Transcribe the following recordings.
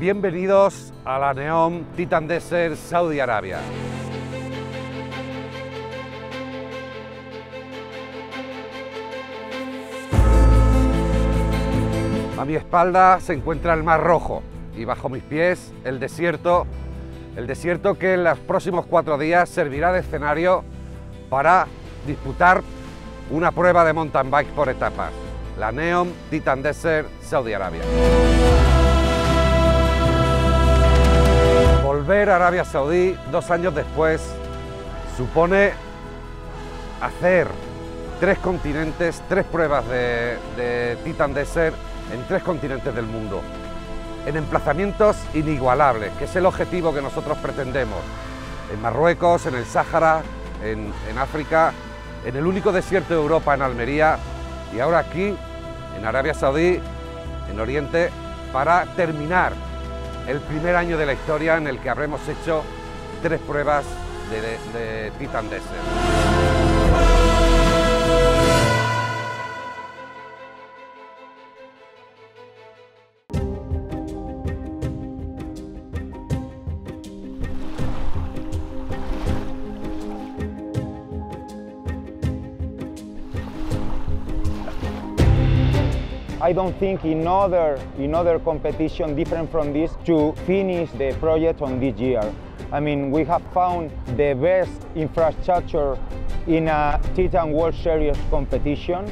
Bienvenidos a la NEOM Titan Desert, Saudi Arabia. A mi espalda se encuentra el Mar Rojo y bajo mis pies el desierto que en los próximos 4 días servirá de escenario para disputar una prueba de mountain bike por etapas, la NEOM Titan Desert, Saudi Arabia. Volver a Arabia Saudí 2 años después supone hacer 3 continentes, 3 pruebas de Titan Desert en 3 continentes del mundo, en emplazamientos inigualables, que es el objetivo que nosotros pretendemos, en Marruecos, en el Sáhara, en África, en el único desierto de Europa, en Almería, y ahora aquí, en Arabia Saudí, en Oriente, para terminar el primer año de la historia en el que habremos hecho 3 pruebas de Titan Desert. I don't think in other competition different from this to finish the project on this year. I mean, we have found the best infrastructure in a Titan World Series competition,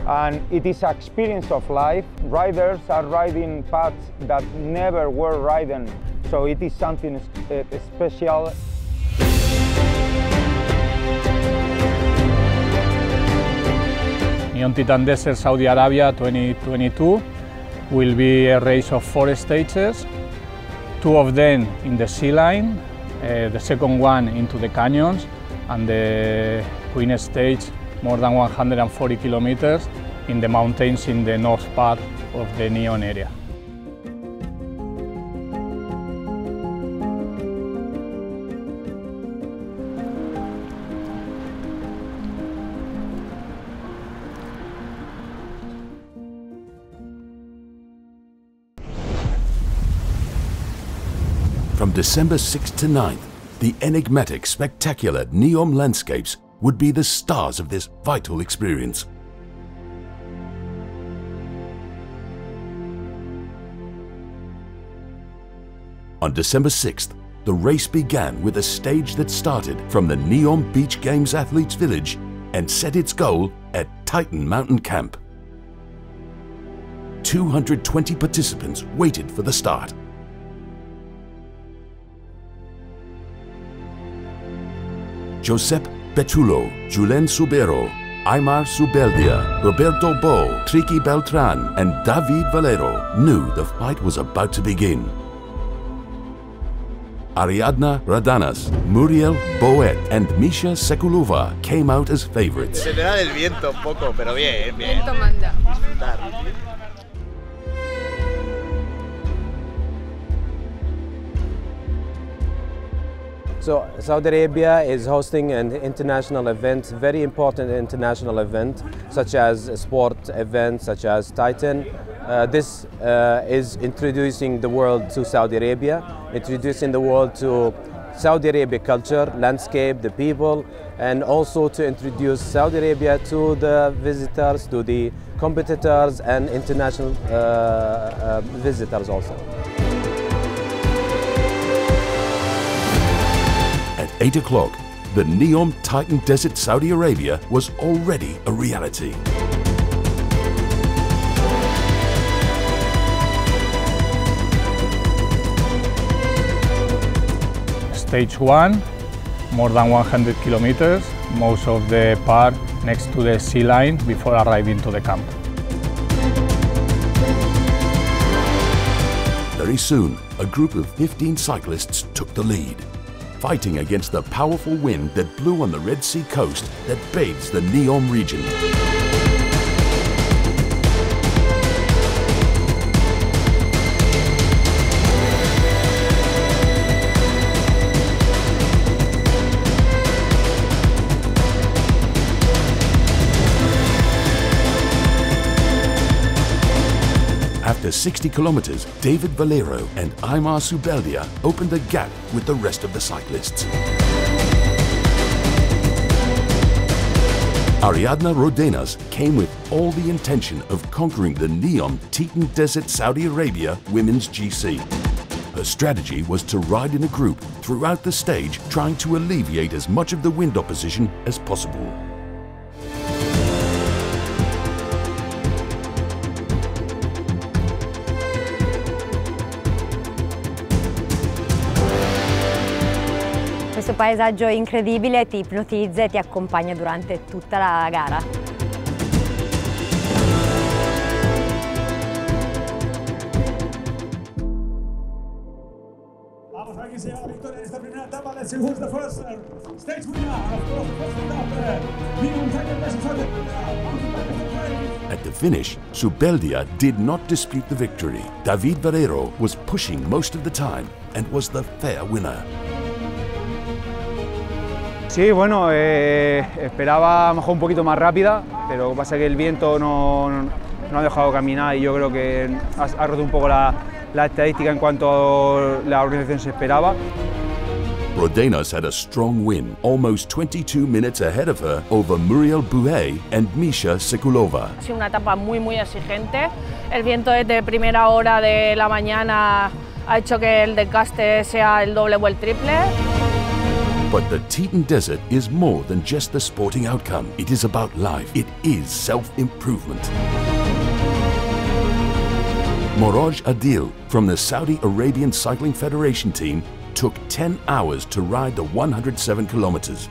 and it is an experience of life. Riders are riding paths that never were ridden, so it is something special. NEOM Titan Desert Saudi Arabia 2022 will be a race of 4 stages, 2 of them in the sea line, the second one into the canyons, and the queen stage more than 140 kilometers in the mountains in the north part of the NEOM area. From December 6th to 9th, the enigmatic, spectacular NEOM landscapes would be the stars of this vital experience. On December 6th, the race began with a stage that started from the NEOM Beach Games Athletes Village and set its goal at Titan Mountain Camp. 220 participants waited for the start. Josep Petullo, Julen Subero, Aymar Subeldia, Roberto Bo, Triqui Beltran and David Valero knew the fight was about to begin. Ariadna Radanas, Muriel Boet and Misha Sekulova came out as favorites. Se le da del viento un poco, pero bien, bien. Viento manda. Disfrutar. So Saudi Arabia is hosting an international event, very important international event, such as a sport event, such as Titan. This is introducing the world to Saudi Arabia, introducing the world to Saudi Arabia culture, landscape, the people, and also to introduce Saudi Arabia to the visitors, to the competitors and international visitors also. At 8 o'clock, the NEOM Titan Desert Saudi Arabia was already a reality. Stage 1, more than 100 kilometers, most of the part next to the sea line before arriving to the camp. Very soon, a group of 15 cyclists took the lead, fighting against the powerful wind that blew on the Red Sea coast that bathes the NEOM region. After 60 kilometers, David Valero and Aimar Subeldia opened the gap with the rest of the cyclists. Ariadna Rodenas came with all the intention of conquering the NEOM Teton Desert Saudi Arabia Women's GC. Her strategy was to ride in a group throughout the stage, trying to alleviate as much of the wind opposition as possible. Questo paesaggio incredibile ti ipnotizza e ti accompagna durante tutta la gara. Vamos a ver quién se lleva la victoria en esta primera etapa. Let's see who's the first stage winner of the first etapa. NEOM Teton Desert Saudi Arabia. At the finish, Subeldia did not dispute the victory. David Valero was pushing most of the time and was the fair winner. Sí, bueno, esperaba a lo mejor un poquito más rápida, pero lo que pasa es que el viento no ha dejado caminar y yo creo que ha roto un poco la estadística en cuanto a la organización se esperaba. Rodenas had a strong win, almost 22 minutes ahead of her over Muriel Bouet and Misha Sekulova. Ha sido una etapa muy exigente. El viento desde primera hora de la mañana ha hecho que el desgaste sea el doble o el triple. But the Teton Desert is more than just the sporting outcome. It is about life. It is self-improvement. Moroj Adil from the Saudi Arabian Cycling Federation team took 10 hours to ride the 107 kilometers.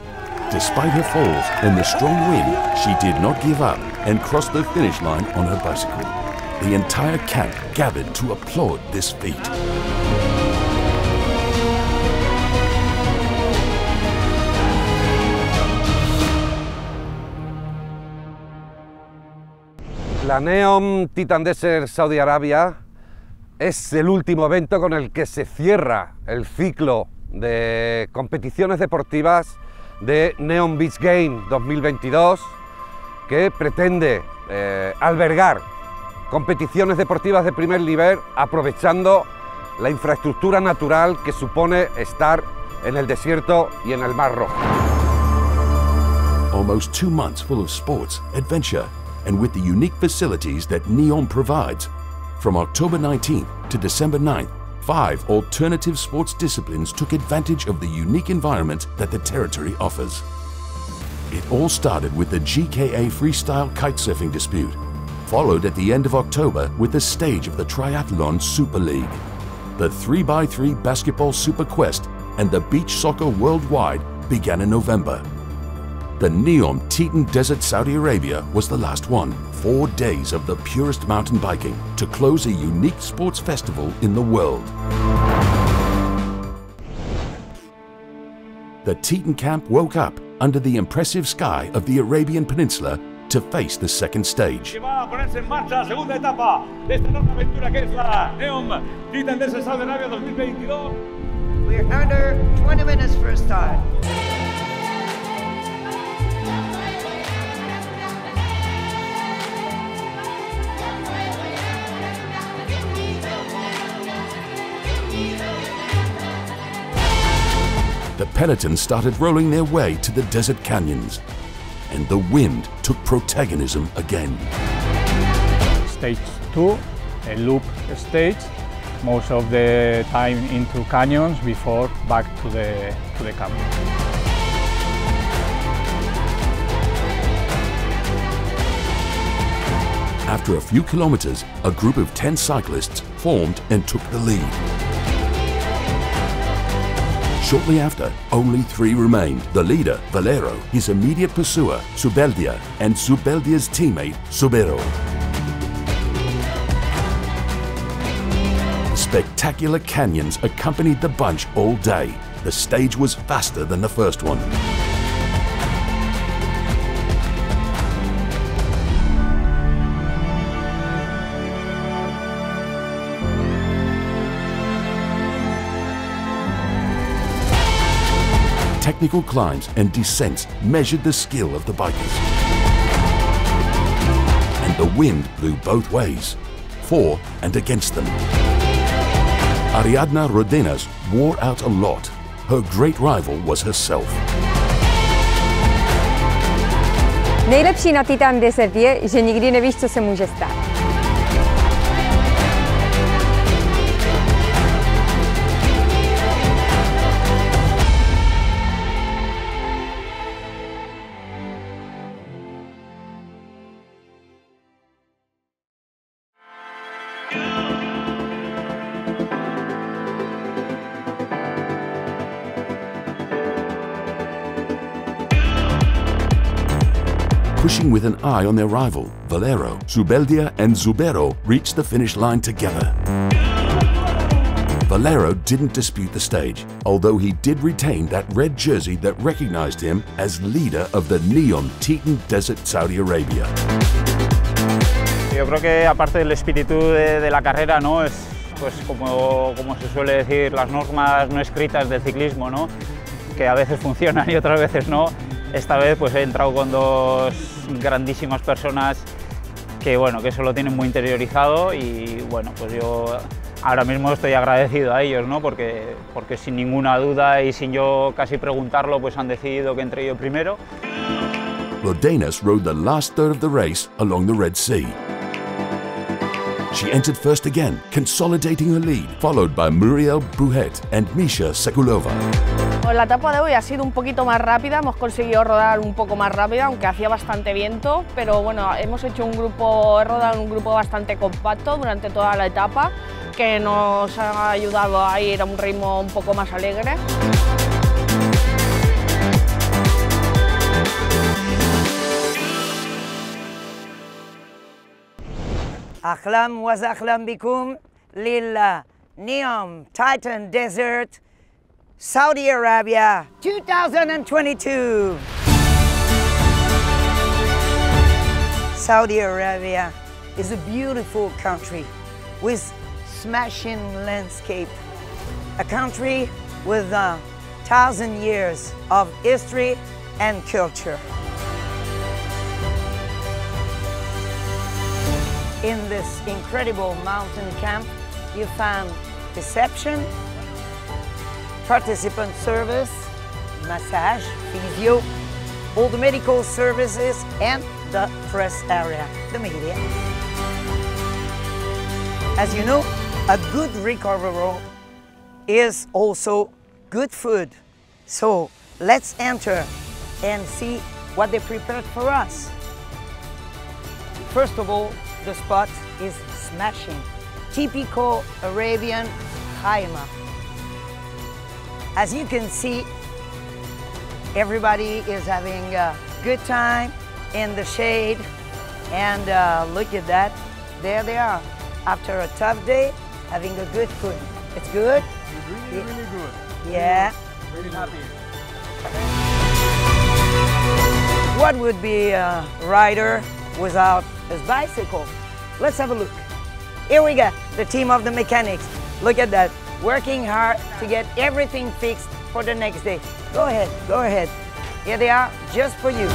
Despite her falls and the strong wind, she did not give up and crossed the finish line on her bicycle. The entire camp gathered to applaud this feat. La NEOM Teton Desert Saudi Arabia es el último evento con el que se cierra el ciclo de competiciones deportivas de NEOM Beach Games 2022, que pretende albergar competiciones deportivas de primer nivel aprovechando la infraestructura natural que supone estar en el desierto y en el Mar Rojo. Almost 2 months full of sports, adventure, and with the unique facilities that NEOM provides. From October 19th to December 9th, 5 alternative sports disciplines took advantage of the unique environment that the territory offers. It all started with the GKA Freestyle Kitesurfing dispute, followed at the end of October with the stage of the Triathlon Super League. The 3x3 Basketball Super Quest and the Beach Soccer Worldwide began in November. The NEOM Teton Desert Saudi Arabia was the last one. 4 days of the purest mountain biking to close a unique sports festival in the world. The Teton camp woke up under the impressive sky of the Arabian Peninsula to face the second stage. Va a ponerse en marcha, segunda etapa de esta enorme aventura que es la NEOM Teton Desert Saudi Arabia 2022. We're under 20 minutes for a start. The peloton started rolling their way to the desert canyons, and the wind took protagonism again. Stage 2, a loop stage, most of the time into canyons before back to the camp. After a few kilometers, a group of 10 cyclists formed and took the lead. Shortly after, only 3 remained. The leader, Valero, his immediate pursuer, Subeldia, and Subeldia's teammate, Subero. Spectacular canyons accompanied the bunch all day. The stage was faster than the first one. Technical climbs and descents measured the skill of the bikers. And the wind blew both ways. for and against them. Ariadna Rodenas wore out a lot. Her great rival was herself. Nejlepší na Titan Desert je, že nikdy nevíš, co se může stát. Pushing with an eye on their rival, Valero, Zubeldia and Zubero reached the finish line together. Valero didn't dispute the stage, although he did retain that red jersey that recognized him as leader of the NEOM Titan Desert Saudi Arabia. Yo creo que aparte del espíritu de la carrera, ¿no? Es pues como se suele decir, las normas no escritas del ciclismo, ¿no? Que a veces funcionan y otras veces no. Esta vez pues he entrado con dos grandísimas personas que bueno, que eso lo tienen muy interiorizado y bueno, pues yo ahora mismo estoy agradecido a ellos, ¿no? Porque sin ninguna duda y sin yo casi preguntarlo, pues han decidido que entre yo primero. Rodenas rode the last third of the race along the Red Sea. She entered first again, consolidating her lead, followed by Muriel Bruhet and Misha Sekulova. La etapa de hoy ha sido un poquito más rápida, hemos conseguido rodar un poco más rápida, aunque hacía bastante viento, pero bueno, hemos hecho he rodado en un grupo bastante compacto durante toda la etapa, que nos ha ayudado a ir a un ritmo un poco más alegre. Ahlan wa sahlan bikum lil NEOM Titan Desert Saudi Arabia 2022. Saudi Arabia is a beautiful country with smashing landscape, a country with 1,000 years of history and culture. In this incredible mountain camp, you found reception, participant service, massage, physio, all the medical services, and the press area, the media. As you know, a good recovery is also good food. So let's enter and see what they prepared for us. First of all, the spot is smashing, typical Arabian khaima. As you can see, everybody is having a good time in the shade, and look at that, there they are, after a tough day, having a good food. It's good? It's really, really good. Yeah. Really happy. What would be a rider without his bicycle? Let's have a look. Here we go, the team of the mechanics. Look at that, working hard to get everything fixed for the next day. Go ahead, go ahead. Here they are, just for you.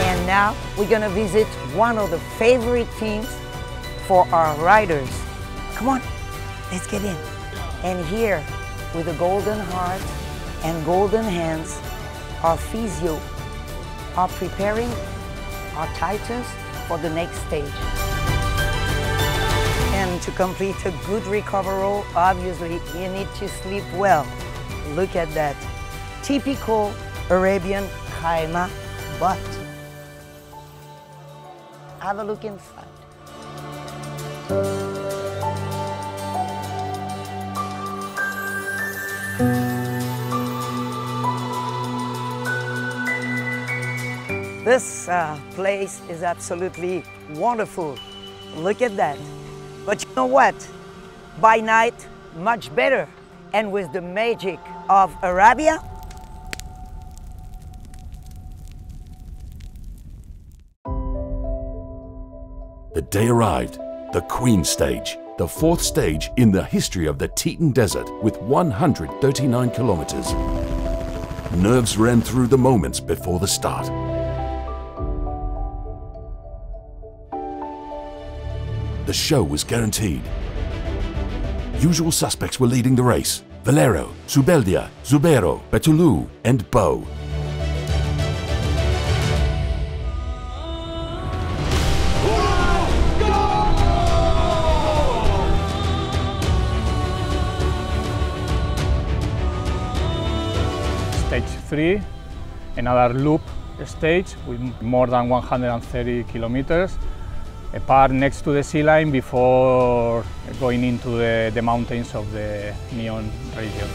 And now we're gonna visit one of the favorite teams for our riders. Come on, let's get in. And here, with a golden heart and golden hands, our physio are preparing our Titans for the next stage. And to complete a good recovery, obviously, you need to sleep well. Look at that. Typical Arabian khaima, but have a look inside. This place is absolutely wonderful. Look at that. But you know what? By night, much better. And with the magic of Arabia, the day arrived, the Queen Stage, the fourth stage in the history of the Titan Desert with 139 kilometers. Nerves ran through the moments before the start. the show was guaranteed. Usual suspects were leading the race: Valero, Zubeldia, Zubero, Betulu, and Bo. Stage 3, another loop stage with more than 130 kilometers, a part next to the sea line before going into the mountains of the NEOM region.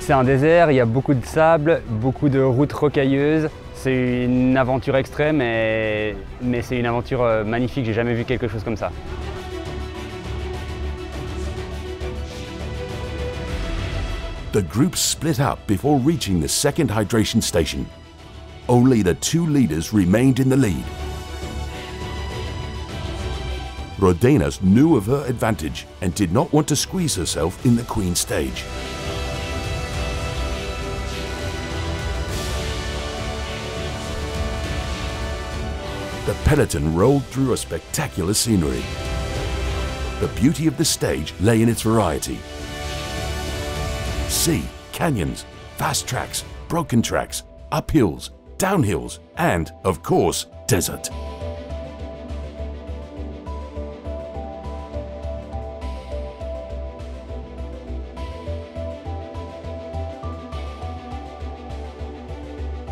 C'est un désert, il y a beaucoup de sable, beaucoup de routes rocailleuses. C'est une aventure extrême, mais c'est une aventure magnifique, j'ai jamais vu quelque chose comme ça. The group split up before reaching the second hydration station. Only the two leaders remained in the lead. Rodenas knew of her advantage and did not want to squeeze herself in the Queen stage. The peloton rolled through a spectacular scenery. The beauty of the stage lay in its variety. Sea, canyons, fast tracks, broken tracks, uphills, downhills, and, of course, desert.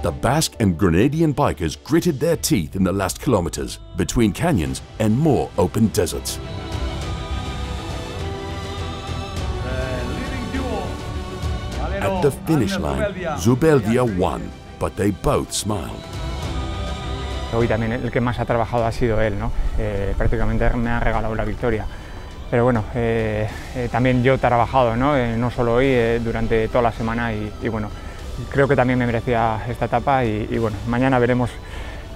The Basque and Grenadian bikers gritted their teeth in the last kilometers between canyons and more open deserts. At the finish line, Zubeldia won, but they both smiled. Hoy también el que más ha trabajado ha sido él, ¿no? Prácticamente me ha regalado la victoria. Pero bueno, también yo he trabajado, ¿no? No solo hoy, durante toda la semana y bueno, creo que también me merecía esta etapa y bueno, mañana veremos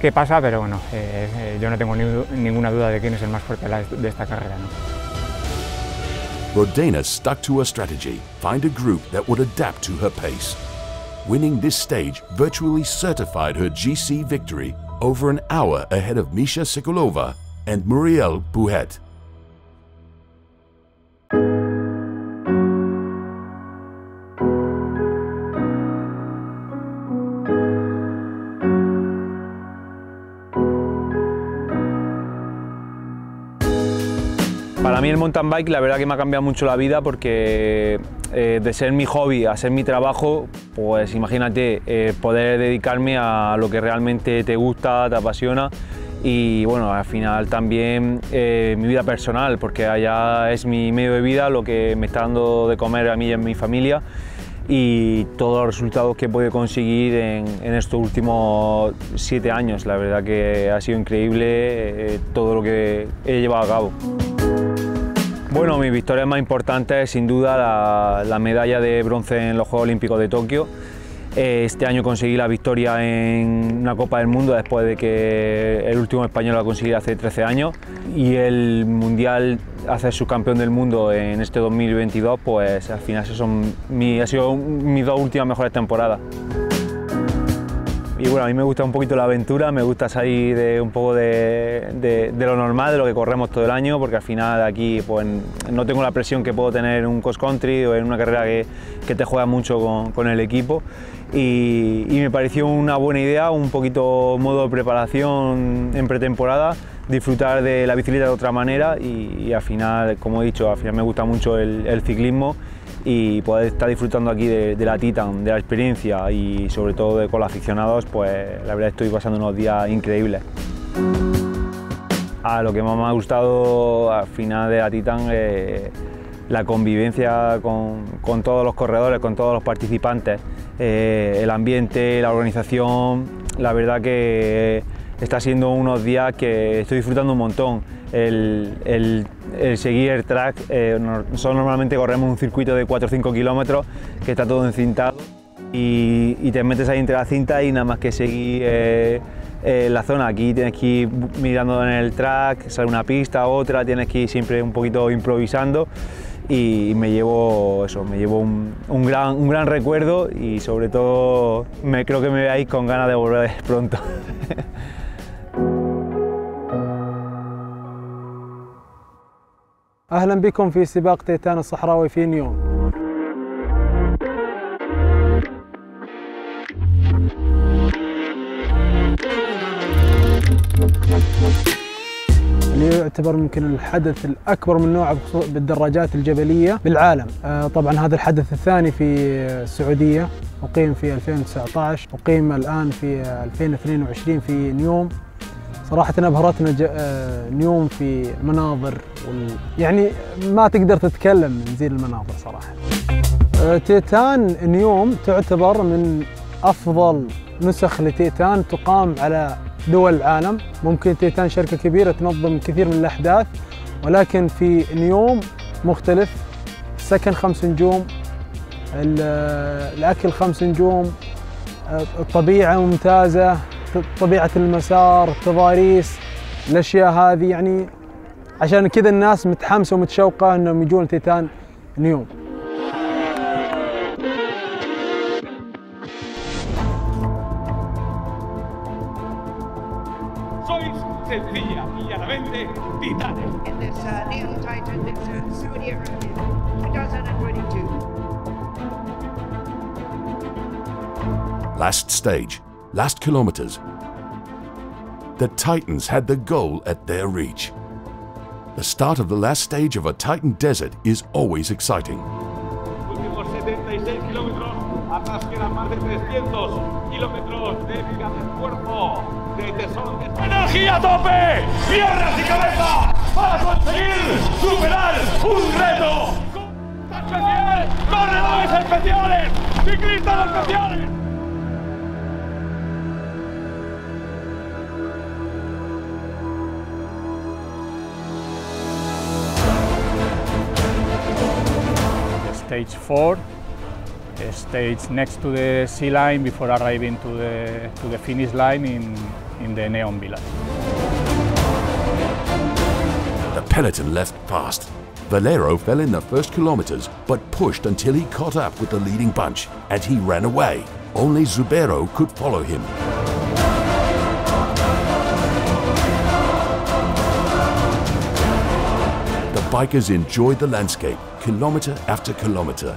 qué pasa, pero bueno, yo no tengo ninguna duda de quién es el más fuerte de esta carrera, ¿no? Rodena stuck to her strategy, find a group that would adapt to her pace. Winning this stage virtually certified her GC victory over an hour ahead of Misha Sokolova and Muriel Bouhet. Para mí el mountain bike la verdad que me ha cambiado mucho la vida porque de ser mi hobby a ser mi trabajo, pues imagínate poder dedicarme a lo que realmente te gusta, te apasiona y bueno, al final también mi vida personal, porque allá es mi medio de vida, lo que me está dando de comer a mí y a mi familia y todos los resultados que he podido conseguir en estos últimos 7 años. La verdad que ha sido increíble todo lo que he llevado a cabo. Bueno, mis victorias más importantes sin duda la medalla de bronce en los Juegos Olímpicos de Tokio. Este año conseguí la victoria en una Copa del Mundo después de que el último español la conseguí hace 13 años y el Mundial hacer subcampeón del mundo en este 2022, pues al final esas son ha sido mis 2 últimas mejores temporadas. Y bueno, a mí me gusta un poquito la aventura, me gusta salir un poco de lo normal, de lo que corremos todo el año, porque al final aquí pues, no tengo la presión que puedo tener en un cross country o en una carrera que te juega mucho con el equipo. Y me pareció una buena idea, un poquito modo de preparación en pretemporada, disfrutar de la bicicleta de otra manera y al final, como he dicho, al final me gusta mucho el ciclismo y poder estar disfrutando aquí de la Titan, de la experiencia y sobre todo con los aficionados, pues la verdad estoy pasando unos días increíbles. Lo que más me ha gustado al final de la Titan la convivencia con todos los corredores, con todos los participantes, el ambiente, la organización, la verdad que está siendo unos días que estoy disfrutando un montón. El seguir el track, nosotros normalmente corremos un circuito de 4 o 5 kilómetros que está todo encintado y te metes ahí entre la cinta y nada más que seguir la zona. Aquí tienes que ir mirando en el track, sale una pista, otra, tienes que ir siempre un poquito improvisando y me llevo eso, me llevo un gran recuerdo y sobre todo creo que me veáis con ganas de volver pronto. أهلا بكم في سباق تيتان الصحراوي في نيوم. اللي يعتبر ممكن الحدث الأكبر من نوعه بالدراجات الجبلية بالعالم. طبعا هذا الحدث الثاني في السعودية، أقيم في 2019، أقيم الآن في 2022 في نيوم. صراحة أبهرتنا نيوم في مناظر يعني ما تقدر تتكلم من زين المناظر صراحة. تيتان نيوم تعتبر من أفضل نسخ لتيتان تقام على دول العالم. ممكن تيتان شركة كبيرة تنظم كثير من الأحداث، ولكن في نيوم مختلف. السكن 5 نجوم، الأكل 5 نجوم، الطبيعة ممتازة، طبيعة المسار، التضاريس، الأشياء هذه يعني عشان كذا الناس متحمسة ومتشوقة إنهم يجون تيتان نيوم. Sois sencilla y llanamente titanes. In this NEOM Titan, it's Saudi Arabia, 2022. Last stage, last kilometers. The Titans had the goal at their reach. The start of the last stage of a Titan desert is always exciting. Últimos 76 kilómetros, atrás quedan más de 300 kilómetros de vida de esfuerzo, de tesón, de energía a tope, piernas y cabeza para conseguir superar un reto. ¡Corredores especiales! ¡Ciclistas especiales! Stage 4, stage next to the sea line before arriving to the finish line in the NEOM village. The peloton left fast. Valero fell in the first kilometers, but pushed until he caught up with the leading bunch, and he ran away. Only Zubero could follow him. The bikers enjoyed the landscape, kilometer after kilometer.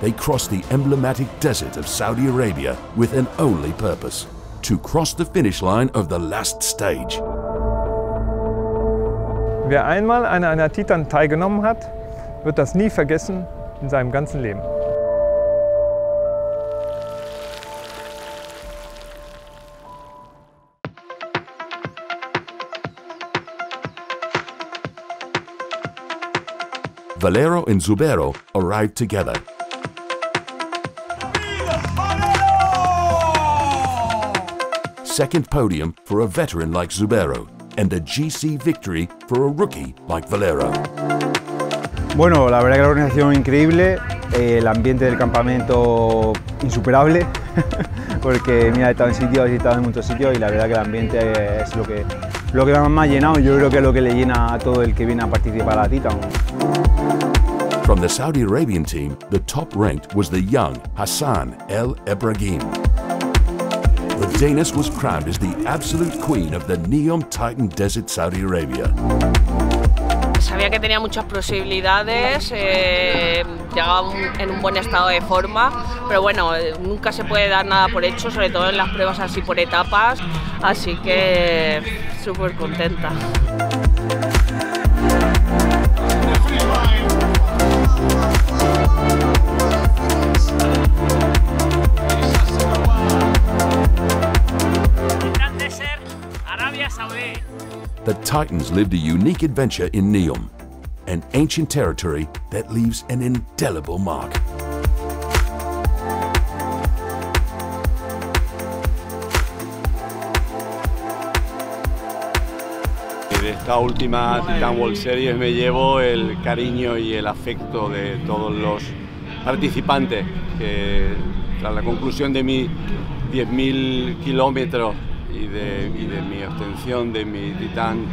They crossed the emblematic desert of Saudi Arabia with an only purpose: to cross the finish line of the last stage. Wer einmal an einer Titan teilgenommen hat, wird das nie vergessen in seinem ganzen Leben. Valero and Zubero arrived together. Second podium for a veteran like Zubero, and a GC victory for a rookie like Valero. Bueno, la verdad que la organización increíble, el ambiente del campamento insuperable, porque mira, he estado en sitios, he estado en muchos sitios y la verdad que el ambiente es lo que más me ha llenado. Yo creo que es lo que le llena a todo el que viene a participar a la Titan. From the Saudi Arabian team, the top ranked was the young Hassan El Ebrahim. The Danish was crowned as the absolute queen of the NEOM Titan Desert Saudi Arabia. Sabía que tenía muchas posibilidades, llegaba en un buen estado de forma, pero bueno, nunca se puede dar nada por hecho, sobre todo en las pruebas así por etapas, así que súper contenta. The Titans lived a unique adventure in NEOM, an ancient territory that leaves an indelible mark. esta última Titan World Series me llevo el cariño y el afecto de todos los participantes que tras la conclusión de mis 10.000 kilómetros y de mi obtención de mi Titan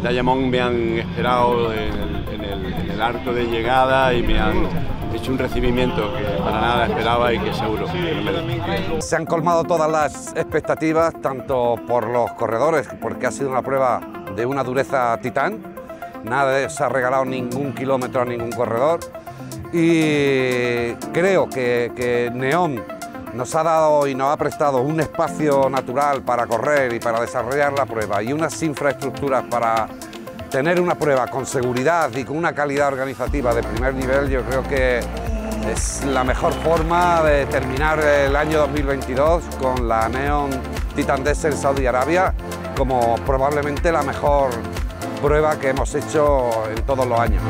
Diamond me han esperado en el arco de llegada y me han hecho un recibimiento que para nada esperaba y que seguro que no me... Se han colmado todas las expectativas, tanto por los corredores, porque ha sido una prueba de una dureza titán, nada se ha regalado ningún kilómetro a ningún corredor, y creo que NEOM nos ha dado y nos ha prestado un espacio natural para correr y para desarrollar la prueba y unas infraestructuras para tener una prueba con seguridad y con una calidad organizativa de primer nivel. Yo creo que es la mejor forma de terminar el año 2022 con la NEOM Titan Desert Saudi Arabia como probablemente la mejor prueba que hemos hecho en todos los años.